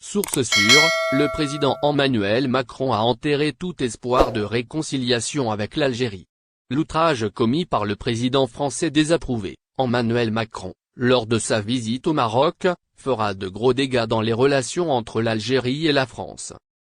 Source sûre, le président Emmanuel Macron a enterré tout espoir de réconciliation avec l'Algérie. L'outrage commis par le président français désapprouvé, Emmanuel Macron, lors de sa visite au Maroc, fera de gros dégâts dans les relations entre l'Algérie et la France.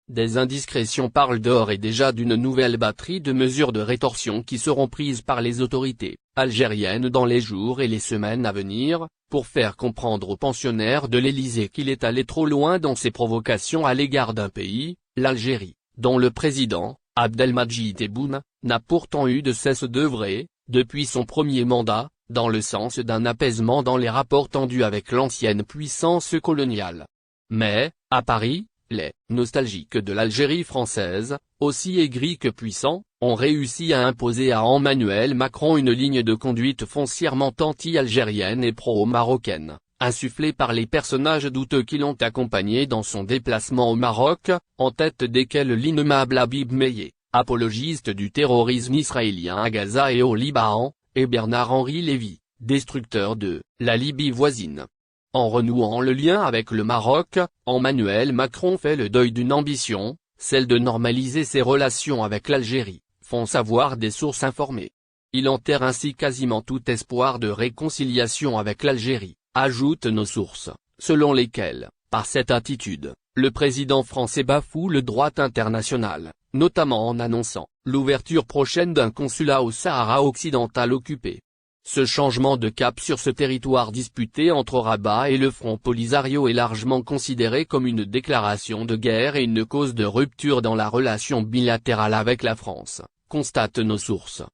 Des indiscrétions parlent d'ores et déjà d'une nouvelle batterie de mesures de rétorsion qui seront prises par les autorités algériennes dans les jours et les semaines à venir, pour faire comprendre aux pensionnaires de l'Élysée qu'il est allé trop loin dans ses provocations à l'égard d'un pays, l'Algérie, dont le président, Abdelmadjid Tebboune, n'a pourtant eu de cesse d'œuvrer, depuis son premier mandat, dans le sens d'un apaisement dans les rapports tendus avec l'ancienne puissance coloniale. Mais, à Paris, les nostalgiques de l'Algérie française, aussi aigris que puissants, ont réussi à imposer à Emmanuel Macron une ligne de conduite foncièrement anti-algérienne et pro-marocaine, insufflée par les personnages douteux qui l'ont accompagné dans son déplacement au Maroc, en tête desquels l'innommable Habib Meïé, apologiste du terrorisme israélien à Gaza et au Liban, et Bernard-Henri Lévy, destructeur de la Libye voisine. En renouant le lien avec le Maroc, Emmanuel Macron fait le deuil d'une ambition, celle de normaliser ses relations avec l'Algérie, font savoir des sources informées. Il enterre ainsi quasiment tout espoir de réconciliation avec l'Algérie, ajoutent nos sources, selon lesquelles, par cette attitude, le président français bafoue le droit international, notamment en annonçant l'ouverture prochaine d'un consulat au Sahara occidental occupé. Ce changement de cap sur ce territoire disputé entre Rabat et le Front Polisario est largement considéré comme une déclaration de guerre et une cause de rupture dans la relation bilatérale avec la France, constatent nos sources.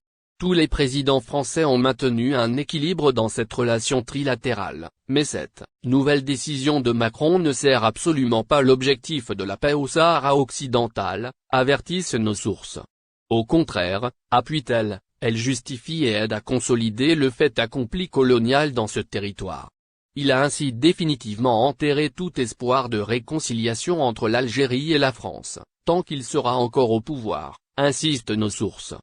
Tous les présidents français ont maintenu un équilibre dans cette relation trilatérale, mais cette nouvelle décision de Macron ne sert absolument pas l'objectif de la paix au Sahara occidental, avertissent nos sources. Au contraire, appuie-t-elle, elle justifie et aide à consolider le fait accompli colonial dans ce territoire. Il a ainsi définitivement enterré tout espoir de réconciliation entre l'Algérie et la France, tant qu'il sera encore au pouvoir, insistent nos sources.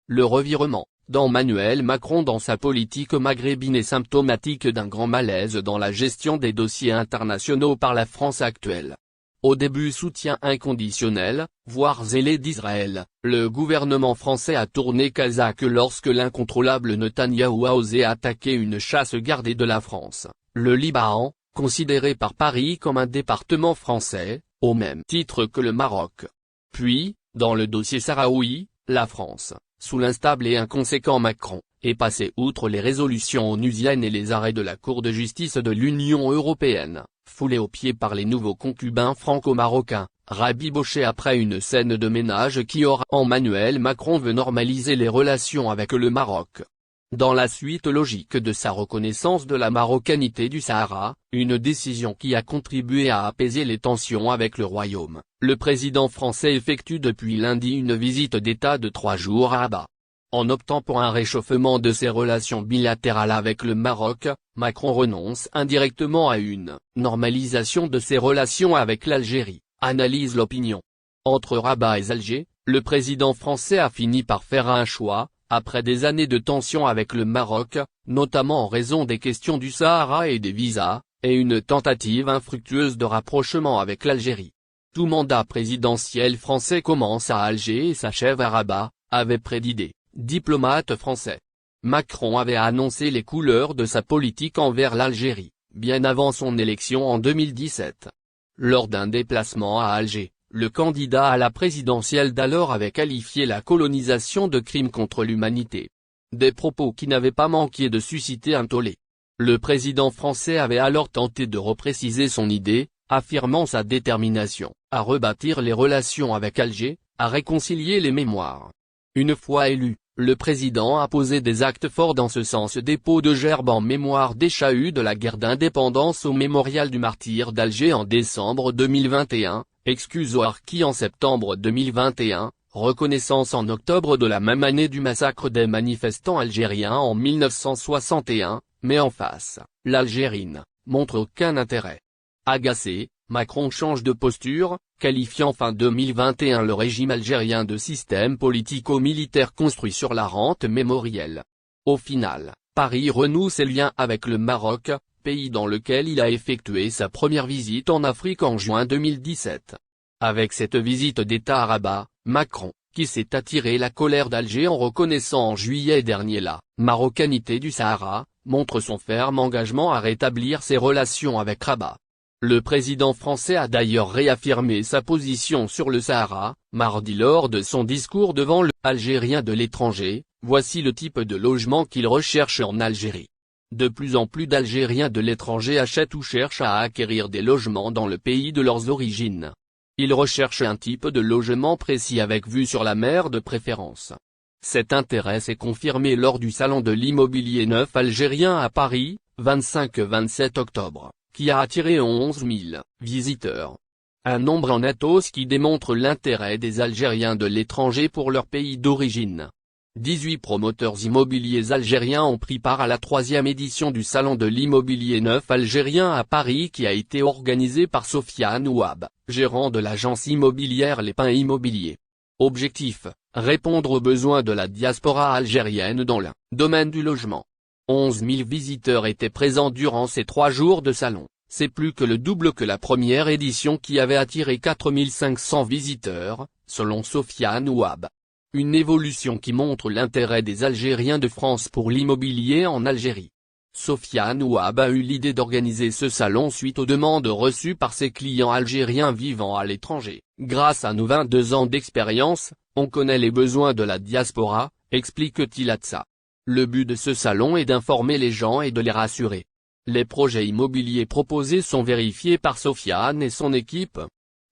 Le revirement d'Emmanuel Macron dans sa politique maghrébine est symptomatique d'un grand malaise dans la gestion des dossiers internationaux par la France actuelle. Au début soutien inconditionnel, voire zélé d'Israël, le gouvernement français a tourné kazakh lorsque l'incontrôlable Netanyahou a osé attaquer une chasse gardée de la France, le Liban, considéré par Paris comme un département français, au même titre que le Maroc. Puis, dans le dossier sahraoui, la France, sous l'instable et inconséquent Macron, est passée outre les résolutions onusiennes et les arrêts de la Cour de justice de l'Union européenne, foulé aux pieds par les nouveaux concubins franco-marocains, rabibochés après une scène de ménage qui aura. Emmanuel Macron veut normaliser les relations avec le Maroc. Dans la suite logique de sa reconnaissance de la marocanité du Sahara, une décision qui a contribué à apaiser les tensions avec le Royaume, le président français effectue depuis lundi une visite d'État de 3 jours à Rabat. En optant pour un réchauffement de ses relations bilatérales avec le Maroc, Macron renonce indirectement à une normalisation de ses relations avec l'Algérie, analyse l'opinion. Entre Rabat et Alger, le président français a fini par faire un choix, après des années de tensions avec le Maroc, notamment en raison des questions du Sahara et des visas, et une tentative infructueuse de rapprochement avec l'Algérie. Tout mandat présidentiel français commence à Alger et s'achève à Rabat, avait prédit des diplomates français. Macron avait annoncé les couleurs de sa politique envers l'Algérie, bien avant son élection en 2017. Lors d'un déplacement à Alger, le candidat à la présidentielle d'alors avait qualifié la colonisation de crime contre l'humanité. Des propos qui n'avaient pas manqué de susciter un tollé. Le président français avait alors tenté de repréciser son idée, affirmant sa détermination à rebâtir les relations avec Alger, à réconcilier les mémoires. Une fois élu, le président a posé des actes forts dans ce sens. Dépôt de gerbe en mémoire des chahuts de la guerre d'indépendance au mémorial du martyr d'Alger en décembre 2021, excuse aux harkis en septembre 2021, reconnaissance en octobre de la même année du massacre des manifestants algériens en 1961, mais en face, l'Algérie montre aucun intérêt. Agacé, Macron change de posture, qualifiant fin 2021 le régime algérien de système politico-militaire construit sur la rente mémorielle. Au final, Paris renoue ses liens avec le Maroc, pays dans lequel il a effectué sa première visite en Afrique en juin 2017. Avec cette visite d'État à Rabat, Macron, qui s'est attiré la colère d'Alger en reconnaissant en juillet dernier la marocanité du Sahara, montre son ferme engagement à rétablir ses relations avec Rabat. Le président français a d'ailleurs réaffirmé sa position sur le Sahara, mardi lors de son discours devant le Algérien de l'étranger. Voici le type de logement qu'il recherche en Algérie. De plus en plus d'Algériens de l'étranger achètent ou cherchent à acquérir des logements dans le pays de leurs origines. Ils recherchent un type de logement précis avec vue sur la mer de préférence. Cet intérêt s'est confirmé lors du salon de l'immobilier neuf algérien à Paris, 25-27 octobre, qui a attiré 11 000 visiteurs. Un nombre en net hausse qui démontre l'intérêt des Algériens de l'étranger pour leur pays d'origine. 18 promoteurs immobiliers algériens ont pris part à la 3e édition du salon de l'immobilier neuf algérien à Paris qui a été organisé par Sofiane Ouab, gérant de l'agence immobilière Les Pins Immobilier. Objectif, répondre aux besoins de la diaspora algérienne dans le domaine du logement. 11 000 visiteurs étaient présents durant ces 3 jours de salon, c'est plus que le double que la première édition qui avait attiré 4 500 visiteurs, selon Sofiane Ouab. Une évolution qui montre l'intérêt des Algériens de France pour l'immobilier en Algérie. Sofiane Ouab a eu l'idée d'organiser ce salon suite aux demandes reçues par ses clients algériens vivant à l'étranger. Grâce à nos 22 ans d'expérience, on connaît les besoins de la diaspora, explique-t-il à TSA. Le but de ce salon est d'informer les gens et de les rassurer. Les projets immobiliers proposés sont vérifiés par Sofiane et son équipe.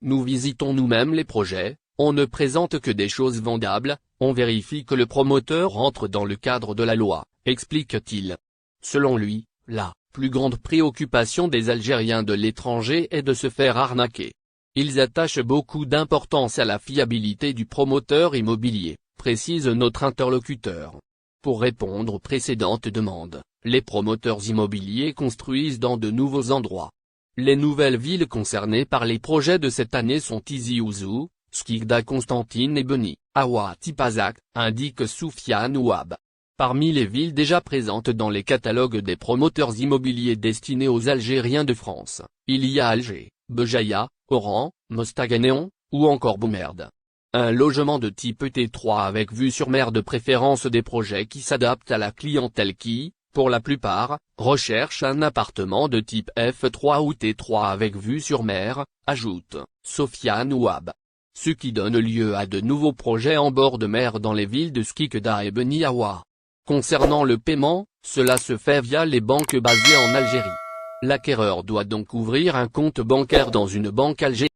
Nous visitons nous-mêmes les projets. On ne présente que des choses vendables, on vérifie que le promoteur entre dans le cadre de la loi, explique-t-il. Selon lui, la plus grande préoccupation des Algériens de l'étranger est de se faire arnaquer. Ils attachent beaucoup d'importance à la fiabilité du promoteur immobilier, précise notre interlocuteur. Pour répondre aux précédentes demandes, les promoteurs immobiliers construisent dans de nouveaux endroits. Les nouvelles villes concernées par les projets de cette année sont Tizi Ouzou, Skikda, Constantine et Beni, Awa Tipazak, indique Soufiane Ouab. Parmi les villes déjà présentes dans les catalogues des promoteurs immobiliers destinés aux Algériens de France, il y a Alger, Béjaïa, Oran, Mostaganéon, ou encore Boumerde. Un logement de type T3 avec vue sur mer de préférence, des projets qui s'adaptent à la clientèle qui, pour la plupart, recherche un appartement de type F3 ou T3 avec vue sur mer, ajoute Sofiane Ouab. Ce qui donne lieu à de nouveaux projets en bord de mer dans les villes de Skikda et Beni Awa. Concernant le paiement, cela se fait via les banques basées en Algérie. L'acquéreur doit donc ouvrir un compte bancaire dans une banque algérienne.